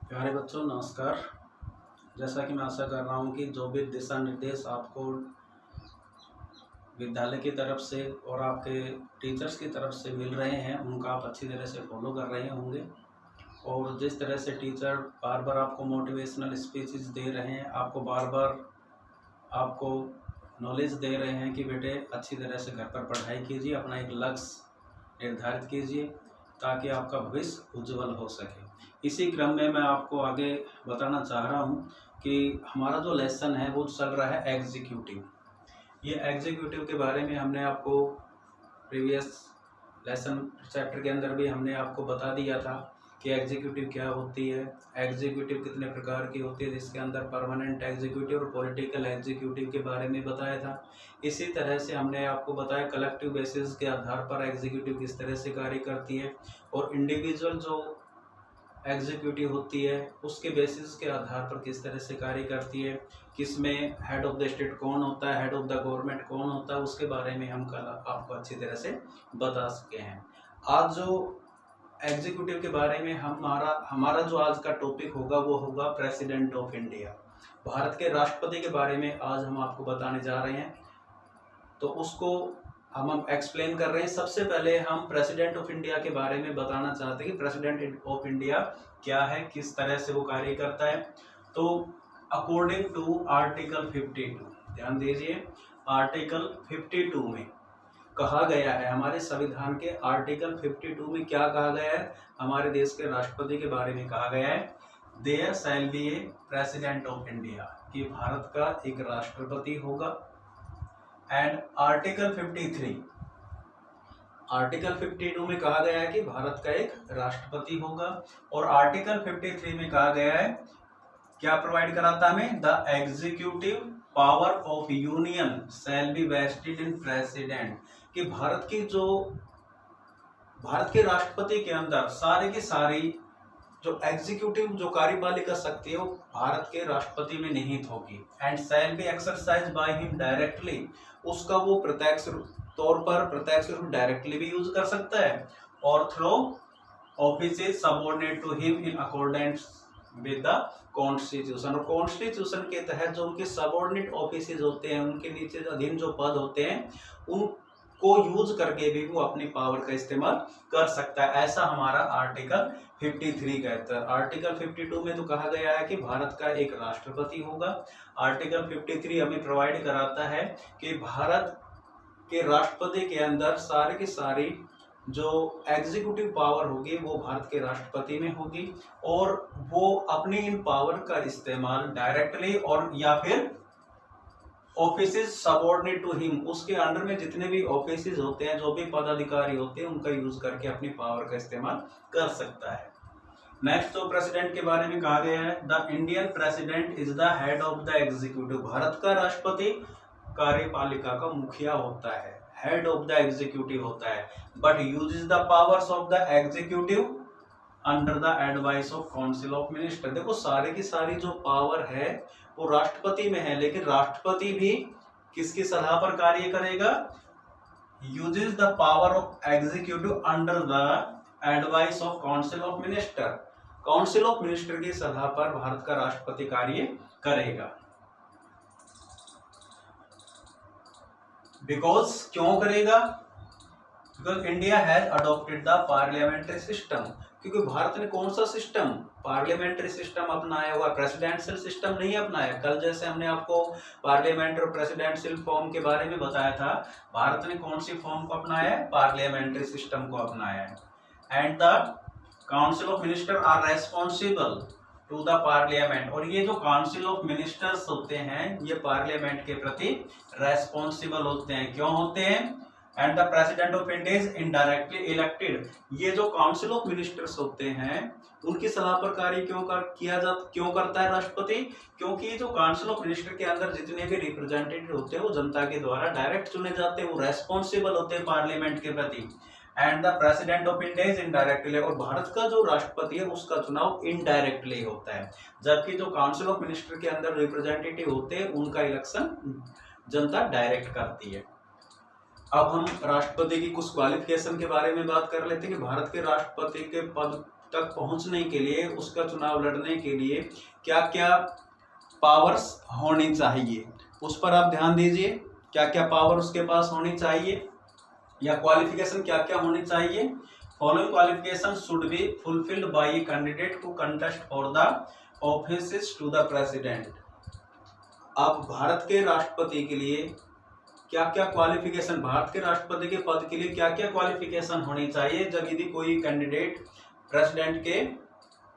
प्यारे बच्चों नमस्कार। जैसा कि मैं आशा कर रहा हूँ कि जो भी दिशा निर्देश आपको विद्यालय की तरफ से और आपके टीचर्स की तरफ से मिल रहे हैं उनका आप अच्छी तरह से फॉलो कर रहे होंगे। और जिस तरह से टीचर बार बार आपको मोटिवेशनल स्पीचेस दे रहे हैं, आपको बार बार आपको नॉलेज दे रहे हैं कि बेटे अच्छी तरह से घर पर पढ़ाई कीजिए, अपना एक लक्ष्य निर्धारित कीजिए ताकि आपका भविष्य उज्जवल हो सके। इसी क्रम में मैं आपको आगे बताना चाह रहा हूँ कि हमारा जो लेसन है वो चल रहा है एग्जीक्यूटिव। ये एग्जीक्यूटिव के बारे में हमने आपको प्रीवियस लेसन चैप्टर के अंदर भी हमने आपको बता दिया था कि एग्जीक्यूटिव क्या होती है, एग्जीक्यूटिव कितने प्रकार की होती है, जिसके अंदर परमानेंट एग्जीक्यूटिव और पॉलिटिकल एग्जीक्यूटिव के बारे में बताया था। इसी तरह से हमने आपको बताया कलेक्टिव बेसिस के आधार पर एग्जीक्यूटिव किस तरह से कार्य करती है और इंडिविजुअल जो एग्जीक्यूटिव होती है उसके बेसिस के आधार पर किस तरह से कार्य करती है, किसमें हेड ऑफ द स्टेट कौन होता है, हेड ऑफ द गवर्नमेंट कौन होता है, उसके बारे में हम कल आपको अच्छी तरह से बता सके हैं। आज जो एग्जीक्यूटिव के बारे में हमारा जो आज का टॉपिक होगा वो होगा प्रेसिडेंट ऑफ इंडिया। भारत के राष्ट्रपति के बारे में आज हम आपको बताने जा रहे हैं, तो उसको हम एक्सप्लेन कर रहे हैं। सबसे पहले हम प्रेसिडेंट ऑफ इंडिया के बारे में बताना चाहते हैं कि प्रेसिडेंट ऑफ इंडिया क्या है, किस तरह से वो कार्य करता है। तो अकॉर्डिंग टू आर्टिकल 52, ध्यान दीजिए, आर्टिकल 52 में कहा गया है, हमारे संविधान के आर्टिकल 52 में क्या कहा गया है, हमारे देश के राष्ट्रपति के बारे में कहा गया है, there shall be a president of India, कि भारत का एक राष्ट्रपति होगा। एंड आर्टिकल 52 में कहा गया है कि भारत का एक राष्ट्रपति होगा। और आर्टिकल 53 में कहा गया है, क्या प्रोवाइड कराता हमें, the executive power of union shall be vested in president, कि भारत के राष्ट्रपति के अंदर सारी की सारी जो एग्जीक्यूटिव जो कार्यवाही कर सकती है वो भारत के राष्ट्रपति में निहित होगी। And shall be exercise by him directly, उसका वो प्रत्यक्ष तौर पर प्रत्यक्ष रूप डायरेक्टली भी यूज कर सकता है, और through offices subordinate to him in accordance with the constitution, और कॉन्स्टिट्यूशन के तहत जो उनके सबऑर्डिनेट ऑफिसेज होते हैं, उनके नीचे अधीन जो पद होते हैं उनको यूज करके भी वो अपनी पावर का इस्तेमाल कर सकता है। ऐसा हमारा आर्टिकल 53 कहता है। आर्टिकल 52 में तो कहा गया है कि भारत का एक राष्ट्रपति होगा। आर्टिकल 53 हमें प्रोवाइड कराता है कि भारत के राष्ट्रपति के अंदर सारी की सारी जो एग्जीक्यूटिव पावर होगी वो भारत के राष्ट्रपति में होगी, और वो अपनी इन पावर का इस्तेमाल डायरेक्टली और या फिर ऑफिसेज सबऑर्डिनेट टू हिम, उसके अंडर में जितने भी ऑफिसेज होते हैं, जो भी पदाधिकारी होते हैं, उनका यूज करके अपनी पावर का इस्तेमाल कर सकता है। नेक्स्ट तो प्रेसिडेंट के बारे में कहा गया है, the Indian president is the head of the executive, Bharat का राष्ट्रपति कार्यपालिका का मुखिया होता है, हेड ऑफ द एग्जीक्यूटिव होता है, but uses the powers of the executive under the advice of council of minister. देखो सारी की सारी जो पावर है वो राष्ट्रपति में है, लेकिन राष्ट्रपति भी किसकी सलाह पर कार्य करेगा, uses the power of executive under the advice of council of minister, council of minister की सलाह पर भारत का राष्ट्रपति कार्य करेगा। बिकॉज क्यों करेगा, because India has adopted the parliamentary system, क्योंकि भारत ने कौन सा सिस्टम, पार्लियामेंट्री सिस्टम अपनाया हुआ, प्रेसिडेंशियल सिस्टम नहीं अपनाया। कल जैसे हमने आपको पार्लियामेंट और प्रेसिडेंशियल फॉर्म के बारे में बताया था, भारत ने कौन सी फॉर्म को अपनाया है, पार्लियामेंट्री सिस्टम को अपनाया है। And the council of minister are responsible to the parliament, और ये जो काउंसिल ऑफ मिनिस्टर्स होते हैं ये पार्लियामेंट के प्रति रेस्पॉन्सिबल होते हैं। क्यों होते हैं, and the president of India is indirectly elected, ये जो काउंसिल ऑफ मिनिस्टर्स होते हैं उनकी सलाह पर कार्य क्यों करता है राष्ट्रपति, क्योंकि जो काउंसिल ऑफ मिनिस्टर के अंदर जितने भी रिप्रेजेंटेटिव होते हैं वो जनता के द्वारा डायरेक्ट चुने जाते हैं, वो रेस्पॉन्सिबल होते हैं पार्लियामेंट के प्रति। And the president of India is indirectly, और भारत का जो राष्ट्रपति है उसका चुनाव इनडायरेक्टली होता है, जबकि जो काउंसिल ऑफ मिनिस्टर के अंदर रिप्रेजेंटेटिव होते हैं उनका इलेक्शन जनता डायरेक्ट करती है। अब हम राष्ट्रपति की कुछ क्वालिफिकेशन के बारे में बात कर लेते हैं कि भारत के राष्ट्रपति के पद तक पहुंचने के लिए, उसका चुनाव लड़ने के लिए क्या क्या पावर्स होनी चाहिए, उस पर आप ध्यान दीजिए। क्या क्या पावर उसके पास होनी चाहिए या क्वालिफिकेशन क्या क्या होनी चाहिए। Following qualification should be fulfilled by a candidate to contest for the office to the president. अब भारत के राष्ट्रपति के लिए क्या क्या क्वालिफिकेशन, भारत के राष्ट्रपति के पद के लिए क्या क्या क्वालिफिकेशन होनी चाहिए जब यदि कोई कैंडिडेट प्रेसिडेंट के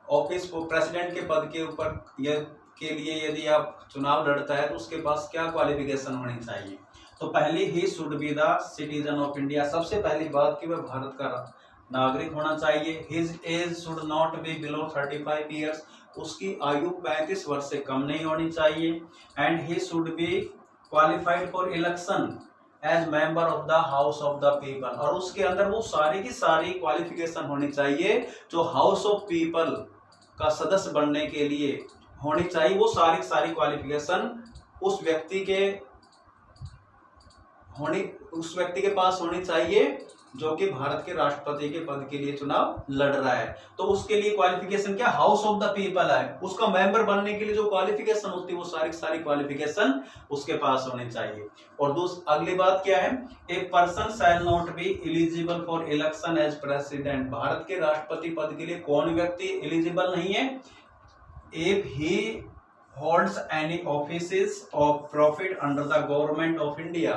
ऑफिस को, प्रेसिडेंट के पद के ऊपर के लिए यदि आप चुनाव लड़ता है तो उसके पास क्या क्वालिफिकेशन होनी चाहिए। तो पहली ही should be the citizen of India. सबसे पहली बात कि वह भारत का नागरिक होना चाहिए। His age should not be below 35 years. उसकी आयु 35 वर्ष से कम नहीं होनी चाहिए। And he should be qualified for election as member of the house of the people. और उसके अंदर वो सारी की सारी क्वालिफिकेशन होनी चाहिए जो हाउस ऑफ पीपल का सदस्य बनने के लिए होनी चाहिए। वो सारी की सारी क्वालिफिकेशन उस व्यक्ति के पास होनी चाहिए जो कि भारत के राष्ट्रपति के पद के लिए चुनाव लड़ रहा है। तो उसके लिए क्वालिफिकेशन क्या, हाउस ऑफ द पीपल है। उसका मेंबर बनने के लिए जो क्वालिफिकेशन होती है वो सारी क्वालिफिकेशन उसके पास होनी चाहिए। और अगली बात क्या है, a person shall not be eligible for election as president. Bharat के राष्ट्रपति पद के लिए कौन व्यक्ति एलिजिबल नहीं है, if he holds any offices of profit under the government of India.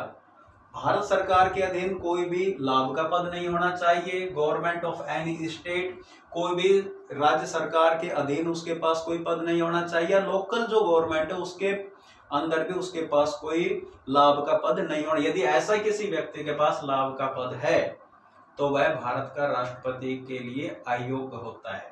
Bharat सरकार के अधीन कोई भी लाभ का पद नहीं होना चाहिए। गवर्नमेंट ऑफ एनी स्टेट, कोई भी राज्य सरकार के अधीन उसके पास कोई पद नहीं होना चाहिए। लोकल जो गवर्नमेंट है उसके अंदर भी उसके पास कोई लाभ का पद नहीं होना। यदि ऐसा किसी व्यक्ति के पास लाभ का पद है तो वह भारत का राष्ट्रपति के लिए अयोग्य होता है।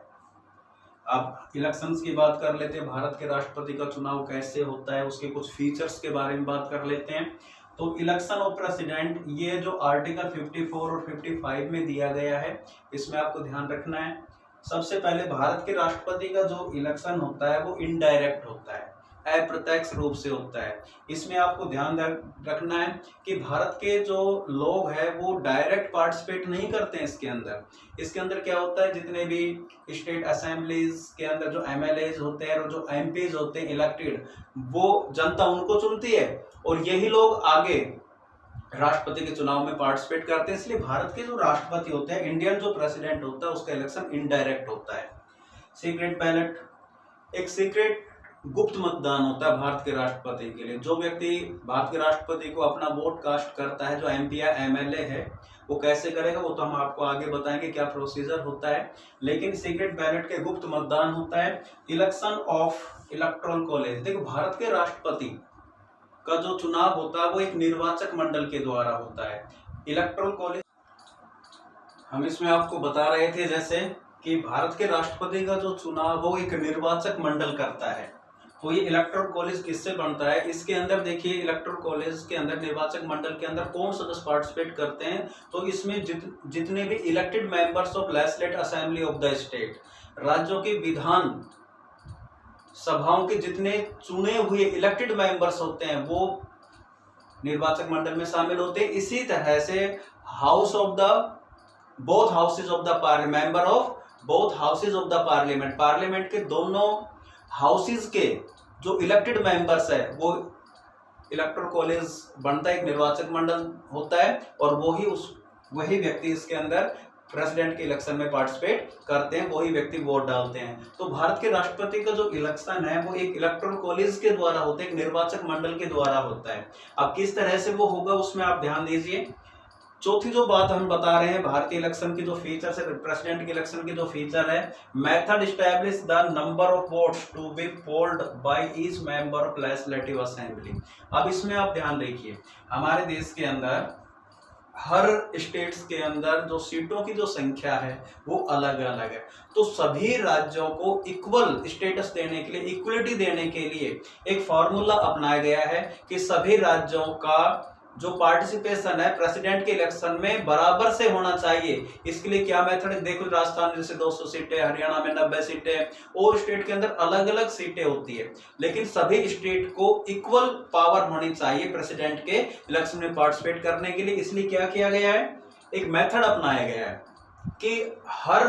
अब इलेक्शंस की बात कर लेते हैं। भारत के राष्ट्रपति का चुनाव कैसे होता है, उसके कुछ फीचर्स के बारे में बात कर लेते हैं। तो इलेक्शन ऑफ प्रेसिडेंट, ये जो आर्टिकल 54 और 55 में दिया गया है, इसमें आपको ध्यान रखना है। सबसे पहले भारत के राष्ट्रपति का जो इलेक्शन होता है वो इनडायरेक्ट होता है, अप्रत्यक्ष रूप से होता है। इसमें आपको ध्यान रखना है कि भारत के जो लोग हैं वो डायरेक्ट पार्टिसिपेट नहीं करते हैं इसके अंदर क्या होता है, जितने भी स्टेट असेंबलीज के अंदर जो एमएलएज होते हैं और जो एमपीज होते हैं इलेक्टेड, वो जनता उनको चुनती है और यही लोग आगे राष्ट्रपति के चुनाव में पार्टिसिपेट करते हैं। इसलिए भारत के जो राष्ट्रपति होते हैं, इंडियन जो प्रेसिडेंट होता है, उसका इलेक्शन इनडायरेक्ट होता है। सीक्रेट बैलेट, एक सीक्रेट गुप्त मतदान होता है भारत के राष्ट्रपति के लिए। जो व्यक्ति भारत के राष्ट्रपति को अपना वोट कास्ट करता है, जो एमपी या एमएलए है, वो कैसे करेगा वो तो हम आपको आगे बताएंगे क्या प्रोसीजर होता है। लेकिन सीक्रेट बैलेट के गुप्त मतदान होता है। इलेक्शन ऑफ इलेक्टोरल कॉलेज, देखो भारत के राष्ट्रपति का जो चुनाव होता है वो एक निर्वाचक मंडल के द्वारा होता है। इलेक्टोरल कॉलेज हम इसमें आपको बता रहे थे जैसे कि भारत के राष्ट्रपति का जो चुनाव वो एक निर्वाचक मंडल करता है। तो ये इलेक्टोरल कॉलेज किससे बनता है, इसके अंदर देखिए इलेक्टोरल कॉलेज के अंदर, निर्वाचक मंडल के अंदर कौन सदस्य पार्टिसिपेट करते हैं, तो इसमें जितने भी elected members of legislative assembly of the state, राज्यों के विधान सभाओं के जितने चुने हुए इलेक्टेड मेंबर्स होते हैं वो निर्वाचक मंडल में शामिल होते हैं। इसी तरह से house of the both houses of the parliament, member of both houses of the parliament, parliament के दोनों हाउसेज के जो इलेक्टेड मेंबर्स है वो इलेक्टोरल कॉलेज बनता है, एक निर्वाचक मंडल होता है और वही व्यक्ति इसके अंदर प्रेसिडेंट के इलेक्शन में पार्टिसिपेट करते हैं, वही व्यक्ति वोट डालते हैं। तो भारत के राष्ट्रपति का जो इलेक्शन है वो एक इलेक्टोरल कॉलेज के द्वारा होता है, एक निर्वाचक मंडल के द्वारा होता है। अब किस तरह से वो होगा उसमें आप ध्यान दीजिए। चौथी जो बात हम बता रहे हैं भारतीय इलेक्शन की जो फीचर्स है, प्रेसिडेंट के इलेक्शन की जो फीचर है, method establish the number of votes to be polled by each member of legislative assembly. अब इसमें आप ध्यान रखिए, हमारे देश के अंदर हर स्टेट्स के अंदर जो सीटों की जो संख्या है वो अलग अलग है। तो सभी राज्यों को इक्वल स्टेटस देने के लिए, इक्वलिटी देने के लिए एक फॉर्मूला अपनाया गया है कि सभी राज्यों का जो पार्टिसिपेशन है प्रेसिडेंट के इलेक्शन में बराबर से होना चाहिए। इसके लिए क्या मेथड है, देखो राजस्थान जैसे 200 सीटें, हरियाणा में 90 सीटें, और स्टेट के अंदर अलग अलग सीटें होती है, लेकिन सभी स्टेट को इक्वल पावर होनी चाहिए प्रेसिडेंट के इलेक्शन में पार्टिसिपेट करने के लिए। इसलिए क्या किया गया है, एक मेथड अपनाया गया है कि हर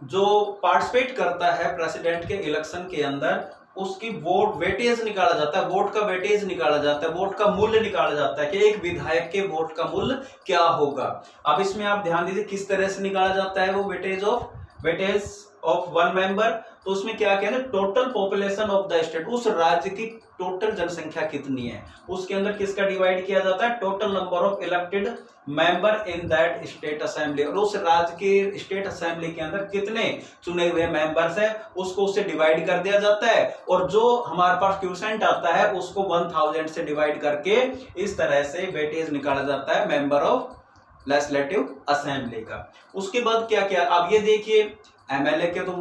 जो पार्टिसिपेट करता है प्रेसिडेंट के इलेक्शन के अंदर, उसकी वोट वेटेज निकाला जाता है, वोट का वेटेज निकाला जाता है, वोट का मूल्य निकाला जाता है कि एक विधायक के वोट का मूल्य क्या होगा। अब इसमें आप ध्यान दीजिए किस तरह से निकाला जाता है वो वेटेज ऑफ वन मेंबर। तो उसमें क्या कहते हैं, total population of the state, उस राज्य की टोटल जनसंख्या कितनी है, उसके अंदर किसका डिवाइड किया जाता है, total number of elected member in that state assembly, और उस राज्य के स्टेट असेंबली के अंदर कितने चुने हुए मेंबर्स हैं उसको उससे डिवाइड कर दिया जाता है, और जो हमारे पास क्वोशिएंट आता है उसको 1000 से डिवाइड करके इस तरह से वेटेज निकाला जाता है मेंबर ऑफ लेजिस्लेटिव असेंबली का। उसके बाद क्या क्या, अब ये देखिए एमएलए के तो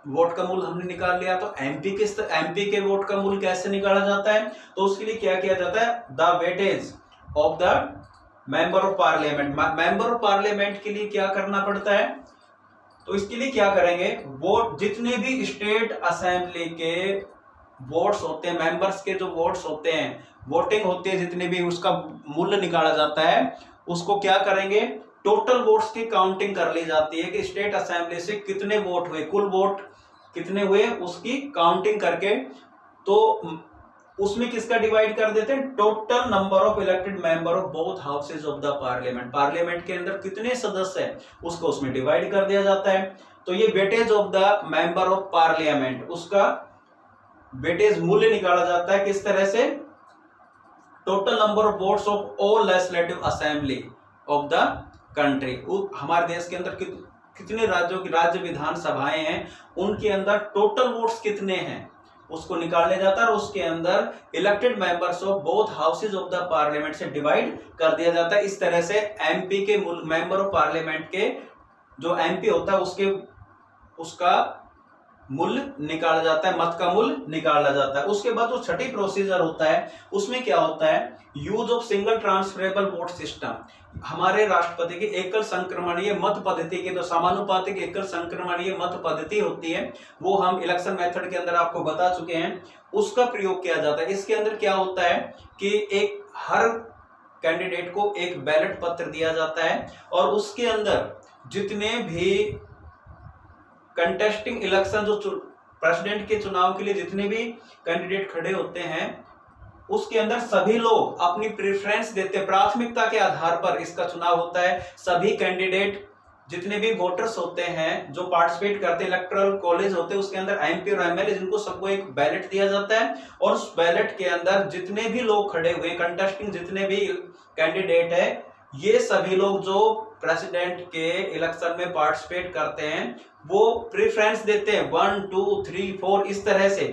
वोट का मूल्य हमने निकाल लिया, तो एमपी के वोट का मूल्य कैसे निकाला जाता है, तो उसके लिए क्या किया जाता है, the weightage of the member of parliament. Member of parliament के लिए क्या करना पड़ता है, तो इसके लिए क्या करेंगे, वोट जितने भी स्टेट असेंबली के वोट्स होते हैं, मेंबर्स के जो वोट्स होते हैं, वोटिंग होती है जितने भी, उसका मूल्य निकाला जाता है, उसको क्या करेंगे, टोटल वोट्स की काउंटिंग कर ली जाती है कि स्टेट असेंबली से कितने वोट हुए, कुल वोट कितने हुए उसकी काउंटिंग करके, तो उसमें किसका डिवाइड कर देते हैं, total number of elected member of both houses of the parliament, parliament के अंदर कितने सदस्य हैं उसको उसमें डिवाइड कर दिया जाता है। तो ये weightage of the member of parliament, उसका वेटेज मूल्य निकाला जाता है किस तरह से, total number of votes of all legislative assembly of the country, हमारे देश के अंदर कितने राज्यों की राज्य विधानसभाएं हैं उनके अंदर टोटल वोट्स कितने हैं उसको निकालने जाता है, और उसके अंदर elected members of both houses of the parliament से डिवाइड कर दिया जाता है। इस तरह से एमपी के मेंबर ऑफ पार्लियामेंट के जो एमपी होता है उसका मूल्य निकाला जाता है, मत का मूल्य निकाला जाता है। उसके बाद जो छठी प्रोसीजर होता है उसमें क्या होता है, use of single transferable vote system. हमारे राष्ट्रपति की एकल संक्रमणीय मत पद्धति की जो समानुपातिक एकल संक्रमणीय मत पद्धति होती है वो हम इलेक्शन मेथड के अंदर आपको बता चुके हैं, उसका प्रयोग किया जाता है। इसके अंदर क्या होता है कि एक हर कैंडिडेट को एक बैलेट पत्र दिया जाता है, और उसके अंदर जितने भी कंटेस्टिंग इलेक्शन जो प्रेसिडेंट के चुनाव के लिए जितने भी कैंडिडेट खड़े होते हैं उसके अंदर सभी लोग अपनी प्रेफरेंस देते हैं, प्राथमिकता के आधार पर इसका चुनाव होता है। सभी कैंडिडेट जितने भी वोटर्स होते हैं जो पार्टिसिपेट करते हैं, इलेक्टोरल कॉलेज होते हैं उसके अंदर एमपी और एमएलए जिनको सबको एक बैलेट दिया जाता है, और उस बैलेट के अंदर जितने भी लोग खड़े हुए कंटेस्टिंग जितने भी कैंडिडेट है ये सभी लोग जो प्रेसिडेंट के इलेक्शन में पार्टिसिपेट करते हैं वो प्रेफरेंस देते हैं 1 2 3 4 इस तरह से।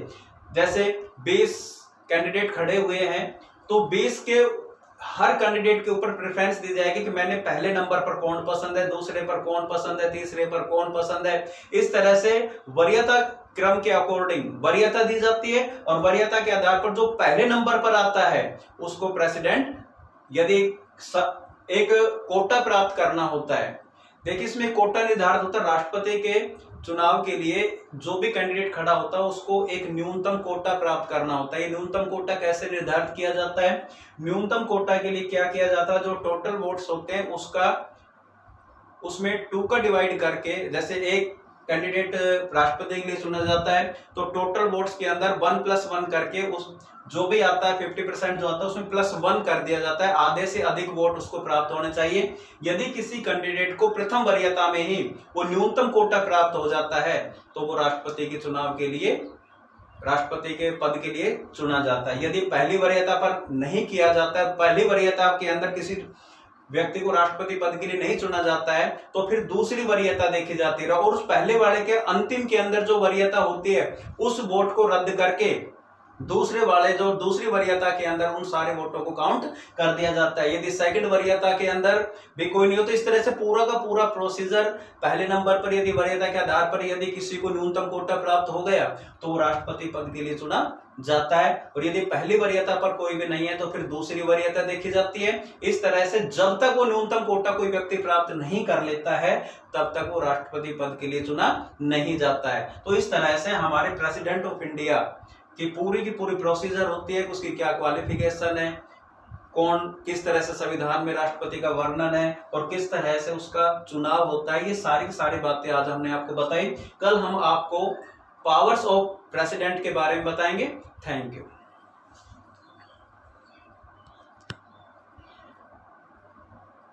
जैसे 20 कैंडिडेट खड़े हुए हैं तो 20 के हर कैंडिडेट के ऊपर प्रेफरेंस दी जाएगी कि मैंने पहले नंबर पर कौन पसंद है, दूसरे पर कौन पसंद है, तीसरे पर कौन पसंद है। इस तरह से वरीयता क्रम के अकॉर्डिंग वरीयता दी जाती है, और वरीयता के आधार पर जो पहले नंबर पर आता है उसको प्रेसिडेंट, यदि एक कोटा प्राप्त करना होता है, देखिए इसमें कोटा निर्धारित होता है। राष्ट्रपति के चुनाव के लिए जो भी कैंडिडेट खड़ा होता है उसको एक न्यूनतम कोटा प्राप्त करना होता है। ये न्यूनतम कोटा कैसे निर्धारित किया जाता है, न्यूनतम कोटा के लिए क्या किया जाता है, जो टोटल वोट्स होते हैं उसमें 2 का डिवाइड करके, जैसे एक कैंडिडेट राष्ट्रपति के लिए चुना जाता है तो टोटल वोट्स के अंदर 1+1 करके उस जो भी आता है 50% जो आता है उसमें +1 कर दिया जाता है, आधे से अधिक वोट उसको प्राप्त होने चाहिए। यदि किसी कैंडिडेट को प्रथम वरीयता में ही वो न्यूनतम कोटा प्राप्त हो जाता है तो वो राष्ट्रपति के चुनाव के लिए, राष्ट्रपति के पद के लिए चुना जाता है। यदि पहली वरीयता पर नहीं किया जाता है, पहली वरीयता के अंदर किसी व्यक्ति को राष्ट्रपति पद के लिए नहीं चुना जाता है तो फिर दूसरी वरीयता देखी जाती है, और उस पहले वाले के अंतिम के अंदर जो वरीयता होती है उस वोट को रद्द करके दूसरे वाले जो दूसरी वरीयता के अंदर उन सारे वोटों को काउंट कर दिया जाता है। यदि सेकंड वरीयता के अंदर भी कोई नहीं हो तो इस तरह से पूरा का पूरा प्रोसीजर, पहले नंबर पर यदि वरीयता के आधार पर यदि किसी को न्यूनतम कोटा प्राप्त हो गया तो वो राष्ट्रपति पद के लिए चुना जाता है, और यदि पहली वरीयता पर कोई भी नहीं है तो फिर दूसरी वरीयता देखी जाती है। इस तरह से जब तक वो न्यूनतम कोटा कोई व्यक्ति प्राप्त नहीं कर लेता है तब तक वो राष्ट्रपति पद के लिए चुना नहीं जाता है। तो इस तरह से हमारे प्रेसिडेंट ऑफ इंडिया की पूरी प्रोसीजर होती है, उसकी क्या क्वालिफिकेशन है, कौन किस तरह से संविधान में राष्ट्रपति का वर्णन है और किस तरह से उसका चुनाव होता है, ये सारी बातें आज हमने आपको बताई। कल हम आपको पावर्स ऑफ प्रेसिडेंट के बारे में बताएंगे। Thank you.